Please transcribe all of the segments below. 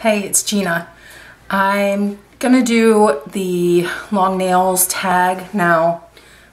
Hey, it's Gina. I'm gonna do the long nails tag now.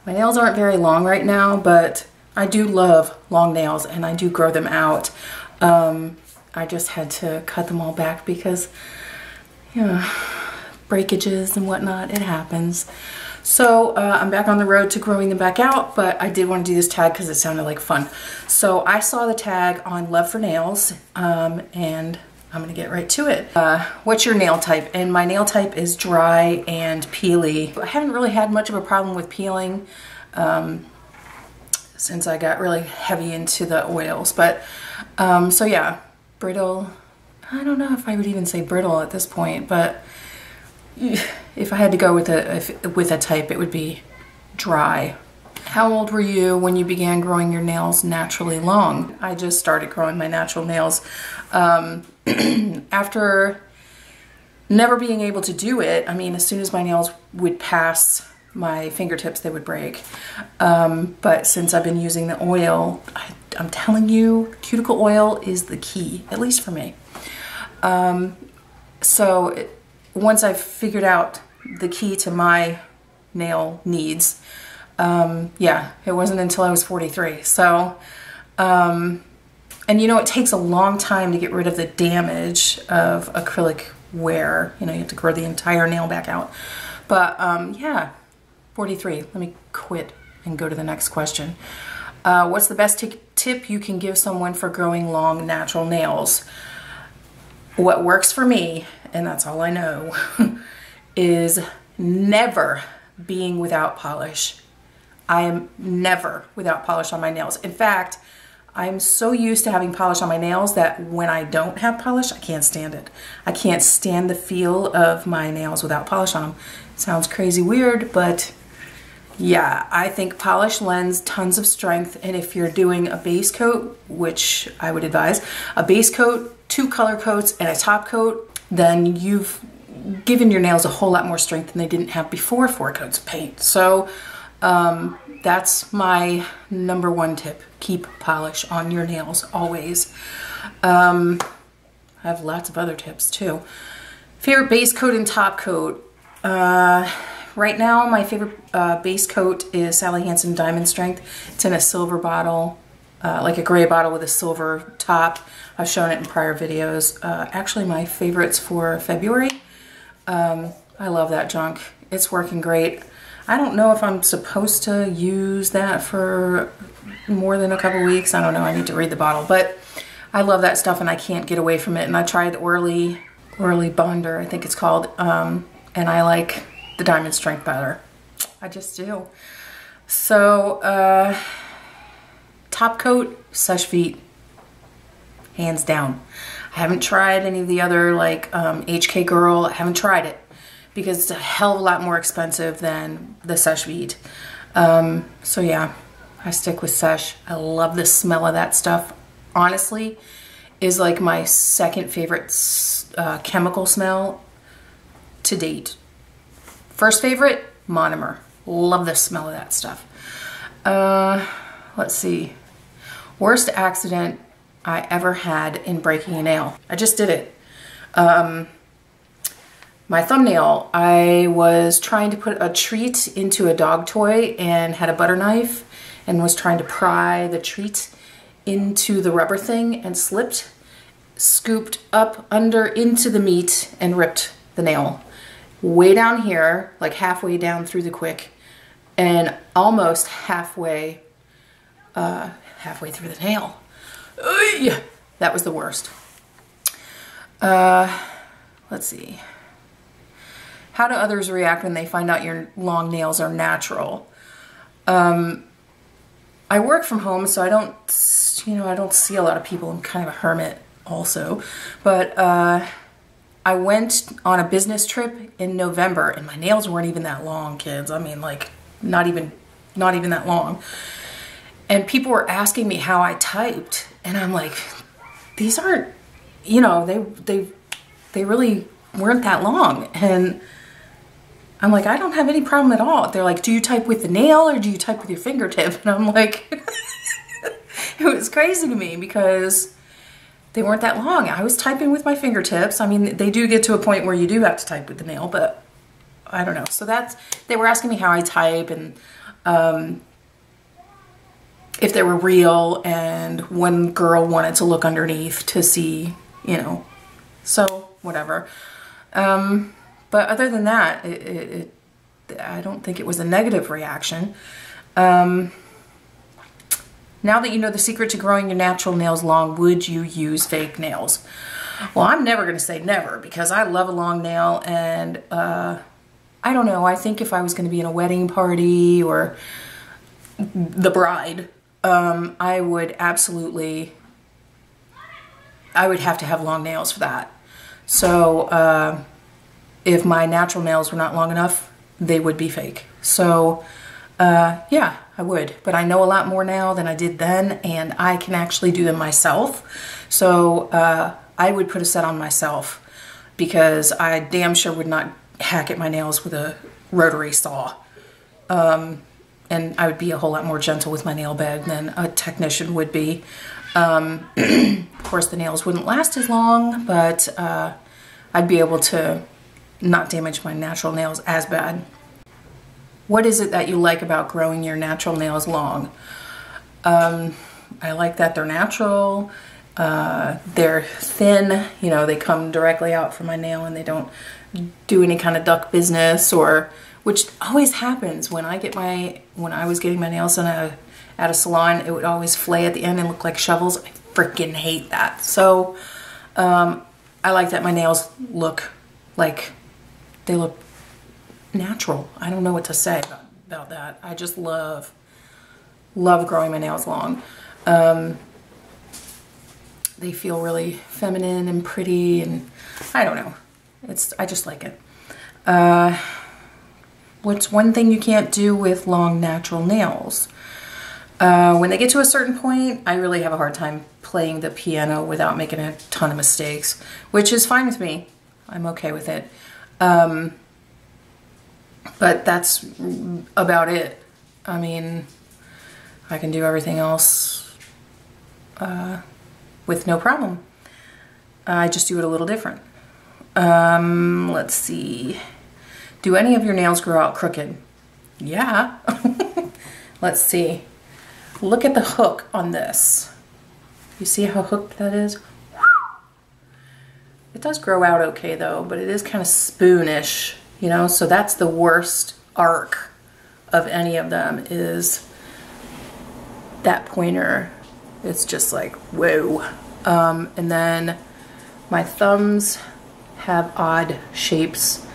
My nails aren't very long right now, but I do love long nails and I do grow them out. I just had to cut them all back because, you know, breakages and whatnot, it happens. So I'm back on the road to growing them back out, but I did want to do this tag because it sounded like fun. So I saw the tag on Love for Nails, and I'm gonna get right to it. What's your nail type? And my nail type is dry and peely. I haven't really had much of a problem with peeling since I got really heavy into the oils, but so yeah, brittle. I don't know if I would even say brittle at this point, but if I had to go with a type, it would be dry. How old were you when you began growing your nails naturally long? I just started growing my natural nails after never being able to do it. I mean, as soon as my nails would pass my fingertips, they would break. But since I've been using the oil, I'm telling you, cuticle oil is the key, at least for me. Once I've figured out the key to my nail needs, yeah, it wasn't until I was 43. So, and you know, it takes a long time to get rid of the damage of acrylic wear. You know, you have to grow the entire nail back out. But yeah, 43. Let me quit and go to the next question. What's the best tip you can give someone for growing long natural nails? What works for me, and that's all I know, is never being without polish. I am never without polish on my nails. In fact, I'm so used to having polish on my nails that when I don't have polish, I can't stand it. I can't stand the feel of my nails without polish on them. Sounds crazy weird, but yeah, I think polish lends tons of strength, and if you're doing a base coat, which I would advise, a base coat, 2 color coats, and a top coat, then you've given your nails a whole lot more strength than they didn't have before 4 coats of paint. So that's my #1 tip. Keep polish on your nails always. I have lots of other tips too. Favorite base coat and top coat. Right now, my favorite base coat is Sally Hansen Diamond Strength. It's in a silver bottle, like a gray bottle with a silver top. I've shown it in prior videos. Actually, my favorites for February. I love that junk. It's working great. I don't know if I'm supposed to use that for more than a couple weeks. I don't know. I need to read the bottle, but I love that stuff and I can't get away from it. And I tried Orly Bonder, I think it's called, and I like the Diamond Strength better. I just do. So, top coat, Seche Vite, hands down. I haven't tried any of the other, like HK Girl. I haven't tried it because it's a hell of a lot more expensive than the Seche Vite. So yeah, I stick with Seche. I love the smell of that stuff. Honestly, is like my second favorite chemical smell to date. First favorite, monomer. Love the smell of that stuff. Let's see. Worst accident I ever had in breaking a nail. I just did it. My thumbnail, I was trying to put a treat into a dog toy and had a butter knife and was trying to pry the treat into the rubber thing and slipped, scooped up under into the meat and ripped the nail. Way down here, like halfway down through the quick, and almost halfway through the nail. That was the worst. Let's see. How do others react when they find out your long nails are natural? I work from home, so I don't see a lot of people. I'm kind of a hermit also, but I went on a business trip in November and my nails weren't even that long, kids. I mean, like not even that long. And people were asking me how I typed, and I'm like, these aren't, you know, they really weren't that long. And I'm like, I don't have any problem at all. They're like, do you type with the nail or do you type with your fingertip? And I'm like, it was crazy to me because they weren't that long. I was typing with my fingertips. I mean, they do get to a point where you do have to type with the nail, but I don't know. So they were asking me how I type and if they were real, and one girl wanted to look underneath to see, you know, so whatever. But other than that, I don't think it was a negative reaction. Now that you know the secret to growing your natural nails long, would you use fake nails? Well, I'm never going to say never, because I love a long nail, and I don't know, I think if I was going to be in a wedding party or the bride, I would absolutely, I would have to have long nails for that. So if my natural nails were not long enough, they would be fake. So yeah, I would. But I know a lot more now than I did then, and I can actually do them myself. So I would put a set on myself, because I damn sure would not hack at my nails with a rotary saw. And I would be a whole lot more gentle with my nail bed than a technician would be. Of course, the nails wouldn't last as long, but I'd be able to not damage my natural nails as bad. What is it that you like about growing your natural nails long? I like that they're natural. They're thin, you know, they come directly out from my nail, and they don't do any kind of duck business, or which always happens when I was getting my nails done at a salon. It would always flay at the end and look like shovels. I freaking hate that. So I like that my nails look like they look natural. I don't know what to say about that. I just love growing my nails long. They feel really feminine and pretty, and I don't know. I just like it. What's one thing you can't do with long natural nails? When they get to a certain point, I really have a hard time playing the piano without making a ton of mistakes, which is fine with me. I'm okay with it. But that's about it. I mean, I can do everything else with no problem. I just do it a little different. Let's see. Do any of your nails grow out crooked? Yeah. Let's see. Look at the hook on this. You see how hooked that is? It does grow out okay though, but it is kind of spoonish, you know, so that's the worst arc of any of them, is that pointer. It's just like, whoa. And then my thumbs have odd shapes,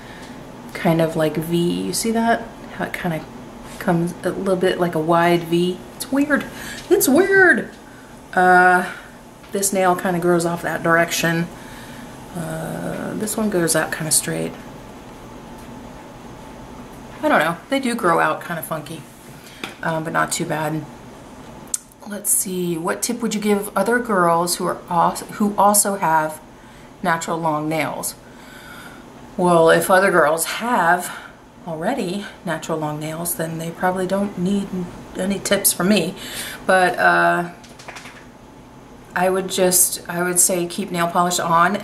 kind of like V. You see that? How it kind of comes a little bit like a wide V. It's weird. It's weird. This nail kind of grows off that direction. This one goes out kind of straight. I don't know. They do grow out kind of funky, but not too bad. Let's see. What tip would you give other girls who also have natural long nails? Well, if other girls have already natural long nails, then they probably don't need any tips from me. But I would say keep nail polish on.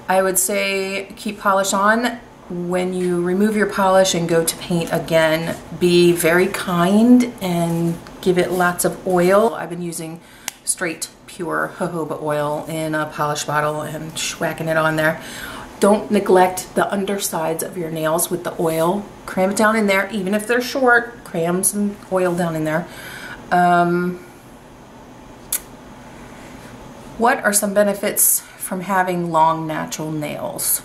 I would say keep polish on. When you remove your polish and go to paint again, be very kind and give it lots of oil. I've been using straight pure jojoba oil in a polish bottle and schwacking it on there. Don't neglect the undersides of your nails with the oil. Cram it down in there, even if they're short, cram some oil down in there. What are some benefits from having long natural nails?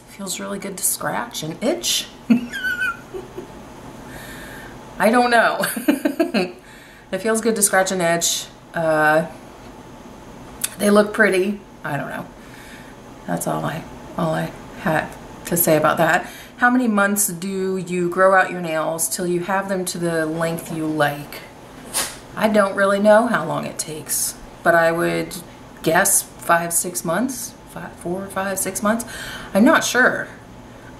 Feels really good to scratch and itch. I don't know. It feels good to scratch and itch. They look pretty. I don't know. That's all I had to say about that. How many months do you grow out your nails till you have them to the length you like? I don't really know how long it takes, but I would guess 5-6 months. 4, 5, 6 months. I'm not sure.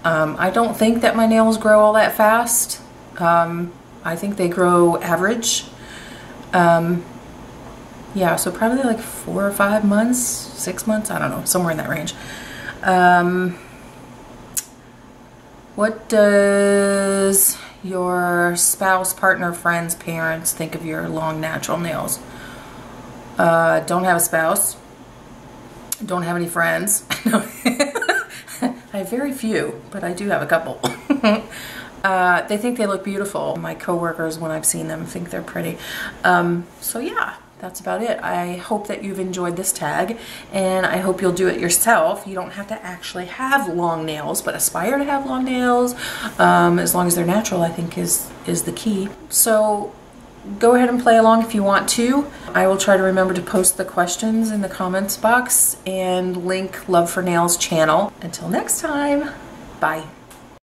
I don't think that my nails grow all that fast. I think they grow average. Yeah, so probably like 4 or 5 months, 6 months, I don't know, somewhere in that range. What does your spouse, partner, friends, parents think of your long natural nails? Don't have a spouse. Don't have any friends. I have very few, but I do have a couple. They think they look beautiful. My coworkers, when I've seen them, think they're pretty. So yeah, that's about it. I hope that you've enjoyed this tag, and I hope you'll do it yourself. You don't have to actually have long nails, but aspire to have long nails. As long as they're natural, I think is the key. So go ahead and play along if you want to. I will try to remember to post the questions in the comments box and link Love for Nails channel. Until next time, bye.